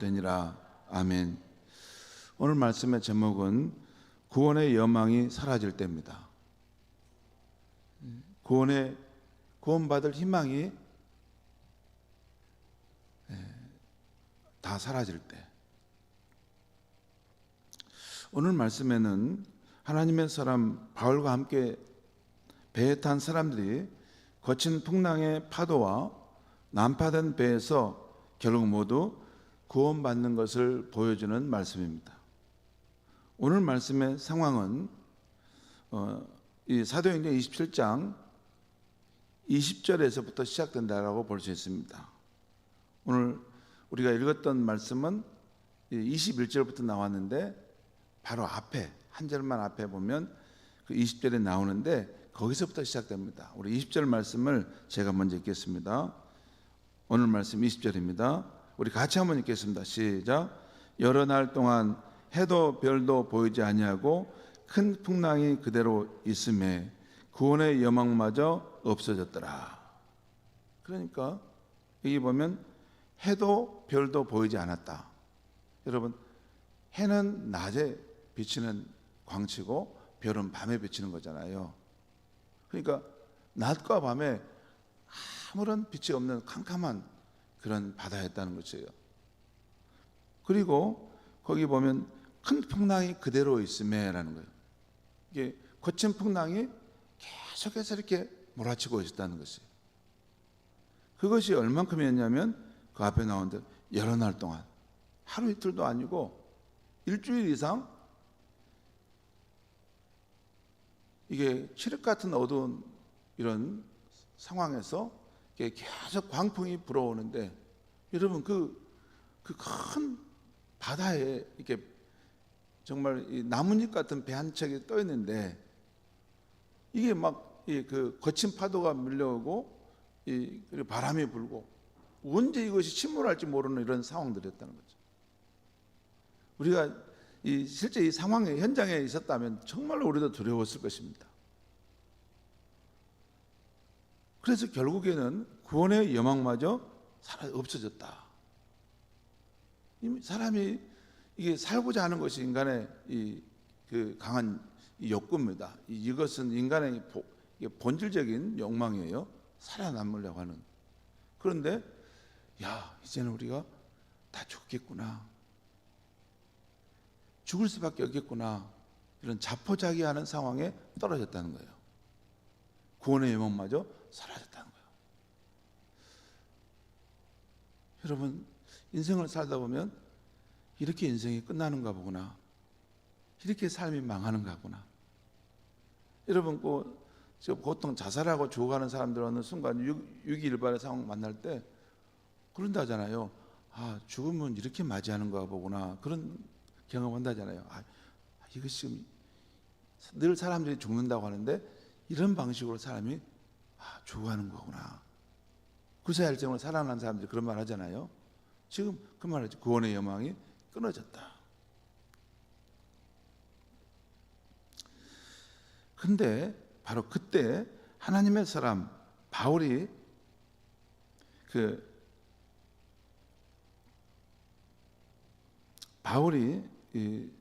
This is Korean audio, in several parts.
되니라. 아멘. 오늘 말씀의 제목은 구원의 여망이 사라질 때입니다. 구원받을 희망이 다 사라질 때. 오늘 말씀에는 하나님의 사람 바울과 함께 배에 탄 사람들이 거친 풍랑의 파도와 난파된 배에서 결국 모두 구원받는 것을 보여주는 말씀입니다. 오늘 말씀의 상황은 이 사도행전 27장 20절에서부터 시작된다라고 볼 수 있습니다. 오늘 우리가 읽었던 말씀은 21절부터 나왔는데 바로 앞에 한 절만 앞에 보면 그 20절에 나오는데 거기서부터 시작됩니다. 우리 20절 말씀을 제가 먼저 읽겠습니다. 오늘 말씀 20절입니다. 우리 같이 한번 읽겠습니다. 시작. 여러 날 동안 해도 별도 보이지 아니하고 큰 풍랑이 그대로 있음에 구원의 여망마저 없어졌더라. 그러니까 여기 보면 해도 별도 보이지 않았다. 여러분, 해는 낮에 비치는 광치고 별은 밤에 비치는 거잖아요. 그러니까 낮과 밤에 아무런 빛이 없는 캄캄한 그런 바다였다는 것이에요. 그리고 거기 보면 큰 풍랑이 그대로 있음에라는 거예요. 이게 거친 풍랑이 계속해서 이렇게 몰아치고 있었다는 것이에요. 그것이 얼만큼이었냐면 그 앞에 나온 대로 여러 날 동안, 하루 이틀도 아니고 일주일 이상 이게 칠흑 같은 어두운 이런 상황에서 계속 광풍이 불어오는데, 여러분 그 큰 바다에 이렇게 정말 이 나뭇잎 같은 배 한 척이 떠 있는데 이게 막 그 거친 파도가 밀려오고 그리고 바람이 불고 언제 이것이 침몰할지 모르는 이런 상황들이었다는 거죠. 우리가 실제 이 상황의 현장에 있었다면 정말로 우리도 두려웠을 것입니다. 그래서 결국에는 구원의 여망마저 없어졌다. 사람이 이게 살고자 하는 것이 인간의 그 강한 욕구입니다. 이것은 인간의 본질적인 욕망이에요. 살아남으려고 하는. 그런데 이제는 우리가 다 죽겠구나, 죽을 수밖에 없겠구나, 이런 자포자기하는 상황에 떨어졌다는 거예요. 구원의 여망마저 사라졌다는 거예요. 여러분, 인생을 살다 보면 이렇게 인생이 끝나는가 보구나, 이렇게 삶이 망하는가 보구나. 여러분, 보통 자살하고 죽어가는 사람들 어느 순간 유기일발의 상황 만날 때 그런다잖아요. 죽으면 이렇게 맞이하는가 보구나, 그런 경험한다잖아요. 이것이 지금 늘 사람들이 죽는다고 하는데 이런 방식으로 사람이 죽어가는 거구나. 구세할정으로 살아난 사람들이 그런 말 하잖아요. 지금 그 말이죠. 구원의 여망이 끊어졌다. 근데 바로 그때 하나님의 사람 바울이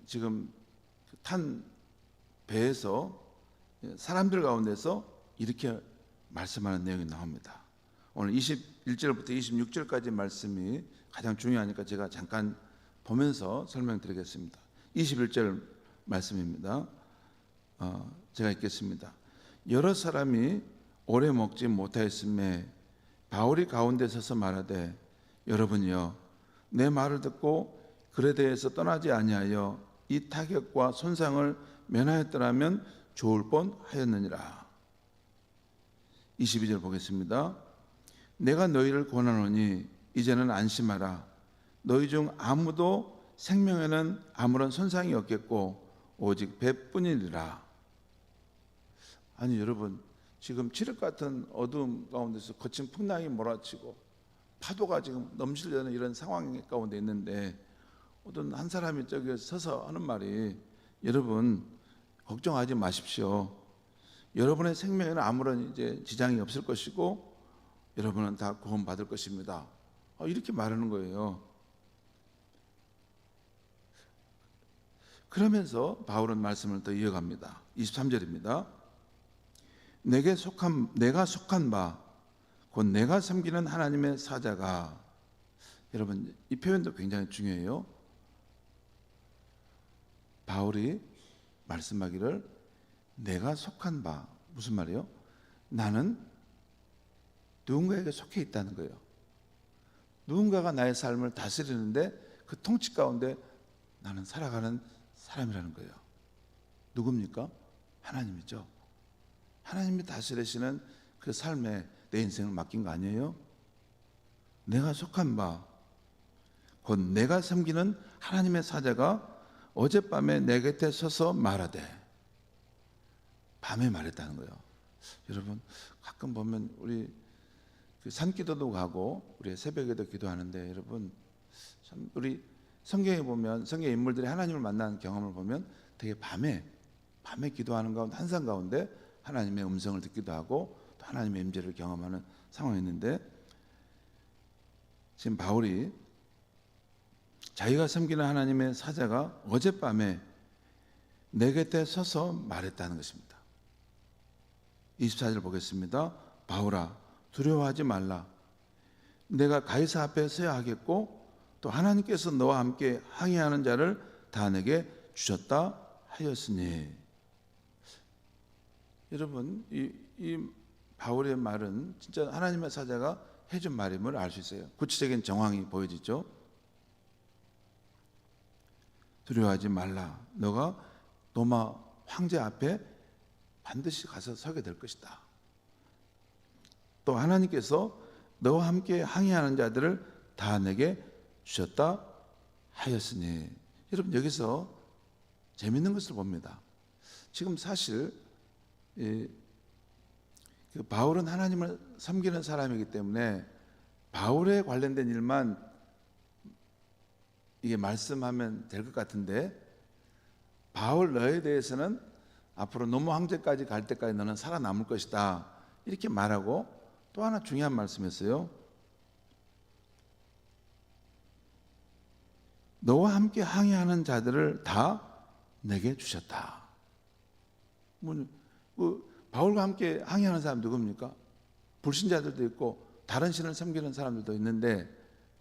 지금 탄 배에서 사람들 가운데서 이렇게 말씀하는 내용이 나옵니다. 오늘 21절부터 26절까지 말씀이 가장 중요하니까 제가 잠깐 보면서 설명드리겠습니다. 21절 말씀입니다. 제가 읽겠습니다. 여러 사람이 오래 먹지 못하였음에 바울이 가운데 서서 말하되, 여러분이여, 내 말을 듣고 글에 대해서 떠나지 아니하여 이 타격과 손상을 면하였더라면 좋을 뻔하였느니라. 22절 보겠습니다. 내가 너희를 권하노니 이제는 안심하라. 너희 중 아무도 생명에는 아무런 손상이 없겠고 오직 배뿐이니라. 아니 여러분, 지금 칠흑 같은 어두움 가운데서 거친 풍랑이 몰아치고 파도가 지금 넘실려는 이런 상황 가운데 있는데 어떤 한 사람이 저기 서서 하는 말이, 여러분 걱정하지 마십시오. 여러분의 생명에는 아무런 이제 지장이 없을 것이고 여러분은 다 구원받을 것입니다. 이렇게 말하는 거예요. 그러면서 바울은 말씀을 더 이어갑니다. 23절입니다. 내가 속한 바 곧 내가 섬기는 하나님의 사자가. 여러분, 이 표현도 굉장히 중요해요. 바울이 말씀하기를 내가 속한 바, 무슨 말이에요? 나는 누군가에게 속해 있다는 거예요. 누군가가 나의 삶을 다스리는데 그 통치 가운데 나는 살아가는 사람이라는 거예요. 누굽니까? 하나님이죠. 하나님이 다스리시는 그 삶에 내 인생을 맡긴 거 아니에요? 내가 속한 바 곧 내가 섬기는 하나님의 사자가 어젯밤에 내 곁에 서서 말하되. 밤에 말했다는 거예요. 여러분, 가끔 보면 우리 산기도도 가고 우리 새벽에도 기도하는데, 여러분 참 우리 성경에 보면 성경 인물들이 하나님을 만나는 경험을 보면 되게 밤에 기도하는 가운데, 한상 가운데 하나님의 음성을 듣기도 하고 또 하나님의 임재를 경험하는 상황이 있는데, 지금 바울이 자기가 섬기는 하나님의 사자가 어젯밤에 내 곁에 서서 말했다는 것입니다. 24절 보겠습니다. 바울아, 두려워하지 말라. 내가 가이사 앞에 서야 하겠고 또 하나님께서 너와 함께 항해하는 자를 다 내게 주셨다 하였으니. 여러분, 이 바울의 말은 진짜 하나님의 사자가 해준 말임을 알 수 있어요. 구체적인 정황이 보여지죠. 두려워하지 말라. 너가 로마 황제 앞에 반드시 가서 서게 될 것이다. 또 하나님께서 너와 함께 항해하는 자들을 다 내게 주셨다 하였으니. 여러분, 여기서 재밌는 것을 봅니다. 지금 사실 바울은 하나님을 섬기는 사람이기 때문에 바울에 관련된 일만 이게 말씀하면 될 것 같은데, 바울 너에 대해서는 앞으로 노무 황제까지 갈 때까지 너는 살아남을 것이다, 이렇게 말하고 또 하나 중요한 말씀이었어요. 너와 함께 항해하는 자들을 다 내게 주셨다. 바울과 함께 항해하는 사람 누굽니까? 불신자들도 있고 다른 신을 섬기는 사람들도 있는데,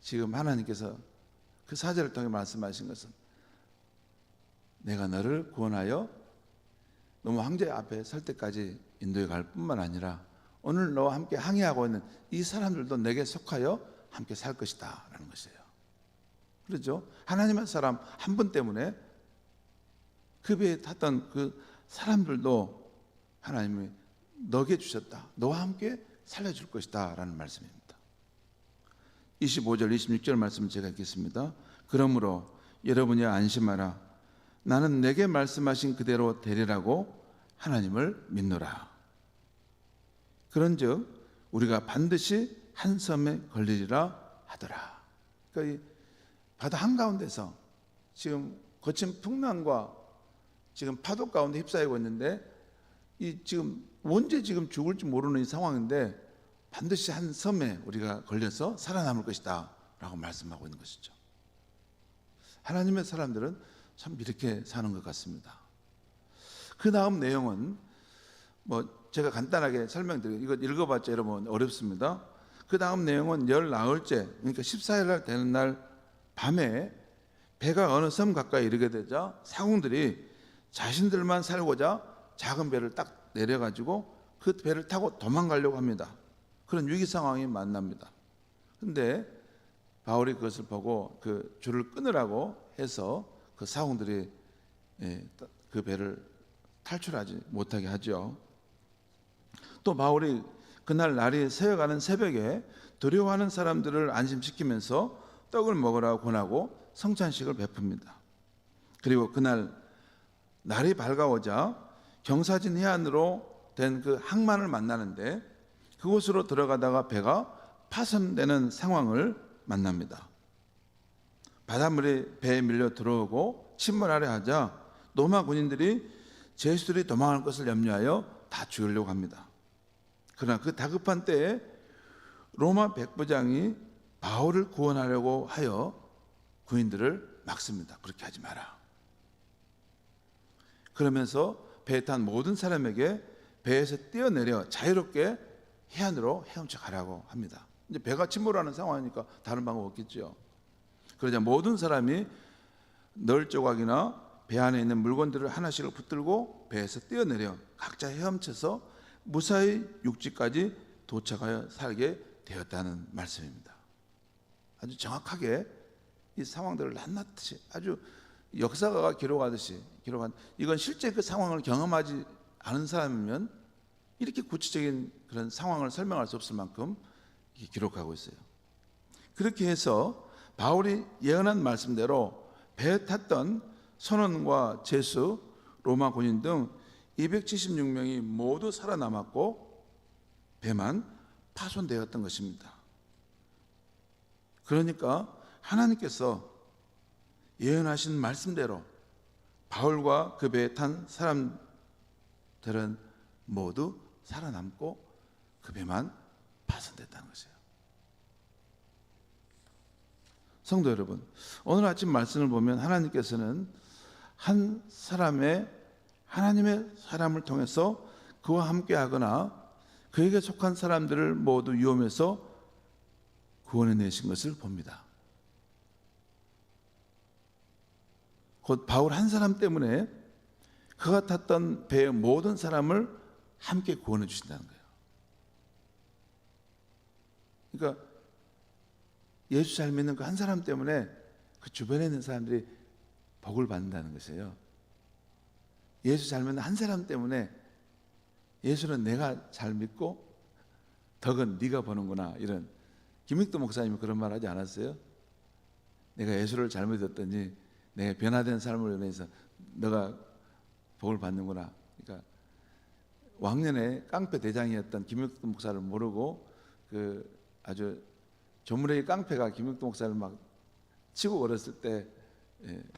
지금 하나님께서 그 사절을 통해 말씀하신 것은 내가 너를 구원하여 너무 황제 앞에 설 때까지 인도해 갈 뿐만 아니라 오늘 너와 함께 항해하고 있는 이 사람들도 내게 속하여 함께 살 것이다 라는 것이에요. 그렇죠? 하나님의 사람 한 분 때문에 그 배에 탔던 그 사람들도 하나님이 너에게 주셨다, 너와 함께 살려줄 것이다 라는 말씀입니다. 25절 26절 말씀을 제가 읽겠습니다. 그러므로 여러분이 안심하라. 나는 내게 말씀하신 그대로 되리라고 하나님을 믿노라. 그런즉 우리가 반드시 한 섬에 걸리리라 하더라. 그러니까 이 바다 한가운데서 지금 거친 풍랑과 지금 파도 가운데 휩싸이고 있는데, 이 지금 언제 지금 죽을지 모르는 이 상황인데 반드시 한 섬에 우리가 걸려서 살아남을 것이다 라고 말씀하고 있는 것이죠. 하나님의 사람들은 참 이렇게 사는 것 같습니다. 그 다음 내용은 제가 간단하게 설명드리고, 이거 읽어봤자 여러분 어렵습니다. 그 다음 내용은 열 나흘째, 그러니까 14일 날 되는 날 밤에 배가 어느 섬 가까이 이르게 되자 사공들이 자신들만 살고자 작은 배를 딱 내려가지고 그 배를 타고 도망가려고 합니다. 그런 위기 상황이 만납니다. 그런데 바울이 그것을 보고 그 줄을 끊으라고 해서 그 사공들이 그 배를 탈출하지 못하게 하죠. 또 바울이 그날 날이 새어가는 새벽에 두려워하는 사람들을 안심시키면서 떡을 먹으라고 권하고 성찬식을 베풉니다. 그리고 그날 날이 밝아오자 경사진 해안으로 된 그 항만을 만나는데, 그곳으로 들어가다가 배가 파손되는 상황을 만납니다. 바닷물이 배에 밀려 들어오고 침몰하려 하자 로마 군인들이 제수들이 도망할 것을 염려하여 다 죽이려고 합니다. 그러나 그 다급한 때에 로마 백부장이 바울을 구원하려고 하여 군인들을 막습니다. 그렇게 하지 마라. 그러면서 배에 탄 모든 사람에게 배에서 뛰어내려 자유롭게 해안으로 헤엄쳐 가라고 합니다. 이제 배가 침몰하는 상황이니까 다른 방법 없겠죠. 그러자 모든 사람이 널 조각이나 배 안에 있는 물건들을 하나씩을 붙들고 배에서 뛰어내려 각자 헤엄쳐서 무사히 육지까지 도착하여 살게 되었다는 말씀입니다. 아주 정확하게 이 상황들을 낱낱이 아주 역사가가 기록하듯이 기록한, 이건 실제 그 상황을 경험하지 않은 사람이면 이렇게 구체적인 그런 상황을 설명할 수 없을 만큼 기록하고 있어요. 그렇게 해서 바울이 예언한 말씀대로 배에 탔던 선원과 제수, 로마 군인 등 276명이 모두 살아남았고 배만 파손되었던 것입니다. 그러니까 하나님께서 예언하신 말씀대로 바울과 그 배에 탄 사람들은 모두 살아남고 그 배만 파손됐다는 것이에요. 성도 여러분, 오늘 아침 말씀을 보면 하나님께서는 한 사람의 하나님의 사람을 통해서 그와 함께하거나 그에게 속한 사람들을 모두 위험에서 구원해 내신 것을 봅니다. 곧 바울 한 사람 때문에 그가 탔던 배의 모든 사람을 함께 구원해 주신다는 거예요. 그러니까 예수 잘 믿는 그 한 사람 때문에 그 주변에 있는 사람들이 복을 받는다는 것이에요. 예수 잘 믿는 한 사람 때문에 예수는 내가 잘 믿고 덕은 네가 보는구나, 이런, 김익도 목사님이 그런 말 하지 않았어요? 내가 예수를 잘 믿었더니 내가 변화된 삶을 위해서 너가 복을 받는구나. 그러니까 왕년에 깡패 대장이었던 김익도 목사를 모르고 그 아주 조물의 깡패가 김익도 목사를 막 치고 걸었을 때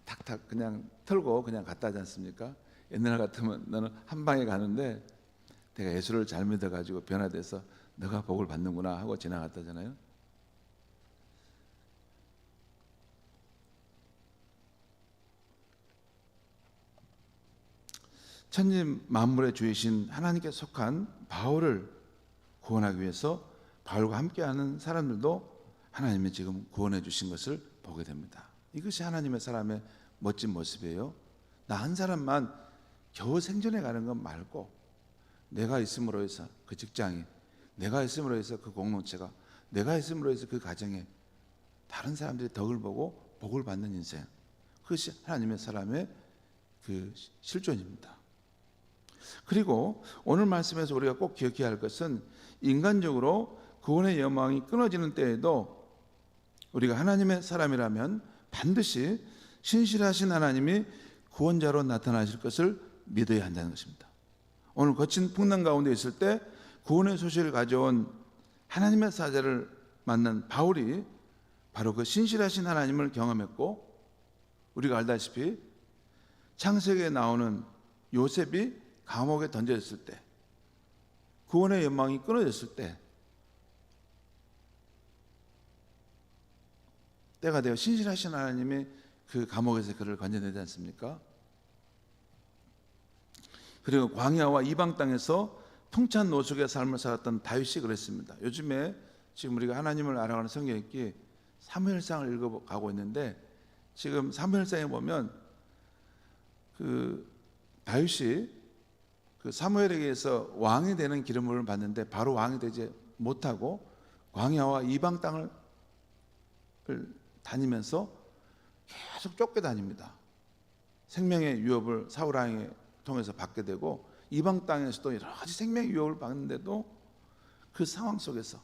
탁탁 그냥 털고 그냥 갔다 하지 않습니까? 옛날 같으면 너는 한 방에 가는데 내가 예수를 잘 믿어가지고 변화돼서 너가 복을 받는구나 하고 지나갔다잖아요. 천지 만물의 주이신 하나님께 속한 바울을 구원하기 위해서 바울과 함께하는 사람들도 하나님이 지금 구원해 주신 것을 보게 됩니다. 이것이 하나님의 사람의 멋진 모습이에요. 나 한 사람만 겨우 생존해 가는 것 말고 내가 있음으로 해서 그 직장이, 내가 있음으로 해서 그 공동체가, 내가 있음으로 해서 그 가정에 다른 사람들이 덕을 보고 복을 받는 인생, 그것이 하나님의 사람의 그 실존입니다. 그리고 오늘 말씀에서 우리가 꼭 기억해야 할 것은 인간적으로 구원의 여망이 끊어지는 때에도 우리가 하나님의 사람이라면 반드시 신실하신 하나님이 구원자로 나타나실 것을 믿어야 한다는 것입니다. 오늘 거친 풍랑 가운데 있을 때 구원의 소식을 가져온 하나님의 사자를 만난 바울이 바로 그 신실하신 하나님을 경험했고, 우리가 알다시피 창세기에 나오는 요셉이 감옥에 던져졌을 때, 구원의 연망이 끊어졌을 때, 때가 되어 신실하신 하나님이 그 감옥에서 그를 건져내지 않습니까? 그리고 광야와 이방 땅에서 풍찬 노숙의 삶을 살았던 다윗이 그랬습니다. 요즘에 지금 우리가 하나님을 알아가는 성경 읽기 사무엘상을 읽어가고 있는데, 지금 사무엘상에 보면 그 다윗이 그 사무엘에게 의해서 왕이 되는 기름을 받는데 바로 왕이 되지 못하고 광야와 이방 땅을 다니면서 계속 쫓겨다닙니다. 생명의 위협을 사울 왕에 통해서 받게 되고, 이방 땅에서도 여러 가지 생명의 위협을 받는데도 그 상황 속에서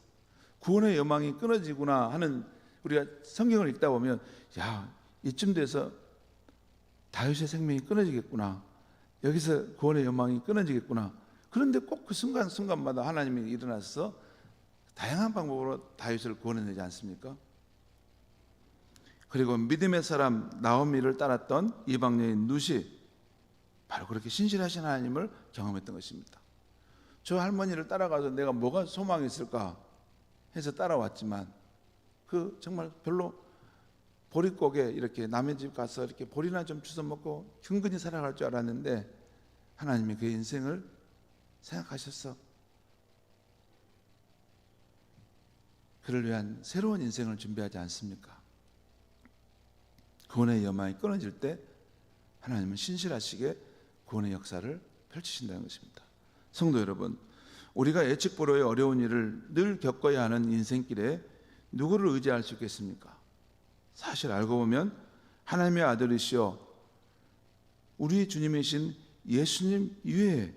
구원의 여망이 끊어지구나 하는, 우리가 성경을 읽다 보면 야, 이쯤 돼서 다윗의 생명이 끊어지겠구나, 여기서 구원의 여망이 끊어지겠구나. 그런데 꼭 그 순간순간마다 하나님이 일어나서 다양한 방법으로 다윗을 구원해내지 않습니까? 그리고 믿음의 사람 나오미를 따랐던 이방 여인 룻이 바로 그렇게 신실하신 하나님을 경험했던 것입니다. 저 할머니를 따라가서 내가 뭐가 소망이 있을까 해서 따라왔지만 그 정말 별로 보릿고개 이렇게 남의 집 가서 이렇게 보리나 좀 주워 먹고 근근히 살아갈 줄 알았는데 하나님이 그의 인생을 생각하셔서 그를 위한 새로운 인생을 준비하지 않습니까? 구원의 여망이 끊어질 때 하나님은 신실하시게 구원의 역사를 펼치신다는 것입니다. 성도 여러분, 우리가 예측불허의 어려운 일을 늘 겪어야 하는 인생길에 누구를 의지할 수 있겠습니까? 사실 알고 보면 하나님의 아들이시여 우리 주님이신 예수님 이외에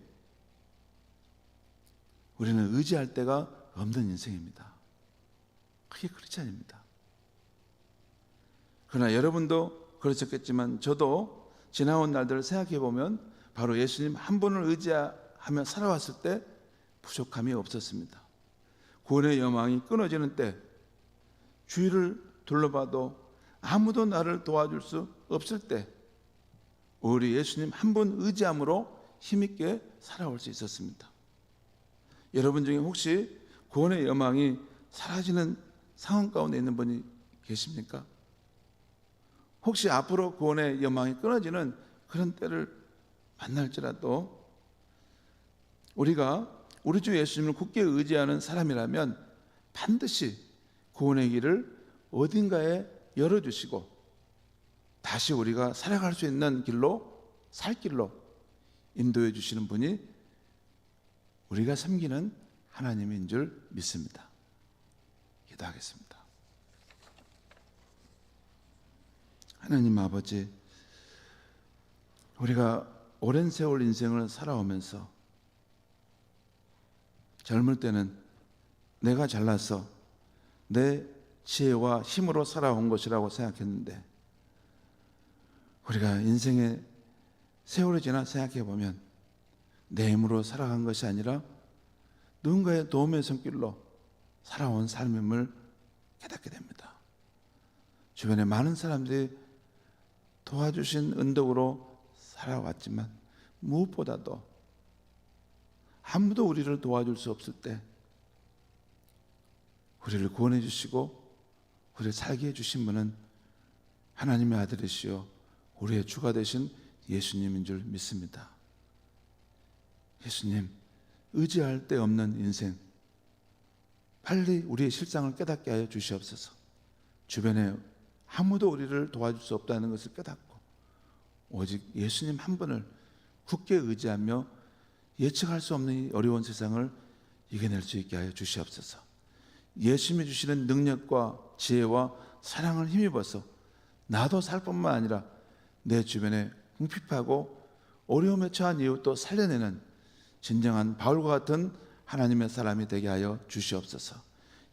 우리는 의지할 데가 없는 인생입니다. 그게 크리스찬입니다. 그러나 여러분도 그러셨겠지만 저도 지나온 날들을 생각해 보면 바로 예수님 한 분을 의지하며 살아왔을 때 부족함이 없었습니다. 구원의 여망이 끊어지는 때 주위를 둘러봐도 아무도 나를 도와줄 수 없을 때 우리 예수님 한 분 의지함으로 힘있게 살아올 수 있었습니다. 여러분 중에 혹시 구원의 여망이 사라지는 상황 가운데 있는 분이 계십니까? 혹시 앞으로 구원의 여망이 끊어지는 그런 때를 만날지라도 우리가 우리 주 예수님을 굳게 의지하는 사람이라면 반드시 구원의 길을 어딘가에 열어주시고 다시 우리가 살아갈 수 있는 길로, 살 길로 인도해 주시는 분이 우리가 섬기는 하나님인 줄 믿습니다. 기도하겠습니다. 하나님 아버지, 우리가 오랜 세월 인생을 살아오면서 젊을 때는 내가 잘나서 내 지혜와 힘으로 살아온 것이라고 생각했는데 우리가 인생의 세월이 지나 생각해 보면 내 힘으로 살아간 것이 아니라 누군가의 도움의 손길로 살아온 삶임을 깨닫게 됩니다. 주변에 많은 사람들이 도와주신 은덕으로 살아왔지만 무엇보다도 아무도 우리를 도와줄 수 없을 때 우리를 구원해 주시고 우리를 살게 해주신 분은 하나님의 아들이시요 우리의 주가 되신 예수님인 줄 믿습니다. 예수님, 의지할 데 없는 인생 빨리 우리의 실상을 깨닫게 하여 주시옵소서. 주변에 아무도 우리를 도와줄 수 없다는 것을 깨닫고 오직 예수님 한 분을 굳게 의지하며 예측할 수 없는 이 어려운 세상을 이겨낼 수 있게 하여 주시옵소서. 예수님이 주시는 능력과 지혜와 사랑을 힘입어서 나도 살 뿐만 아니라 내 주변에 궁핍하고 어려움에 처한 이웃도 살려내는 진정한 바울과 같은 하나님의 사람이 되게 하여 주시옵소서.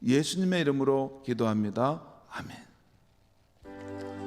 예수님의 이름으로 기도합니다. 아멘.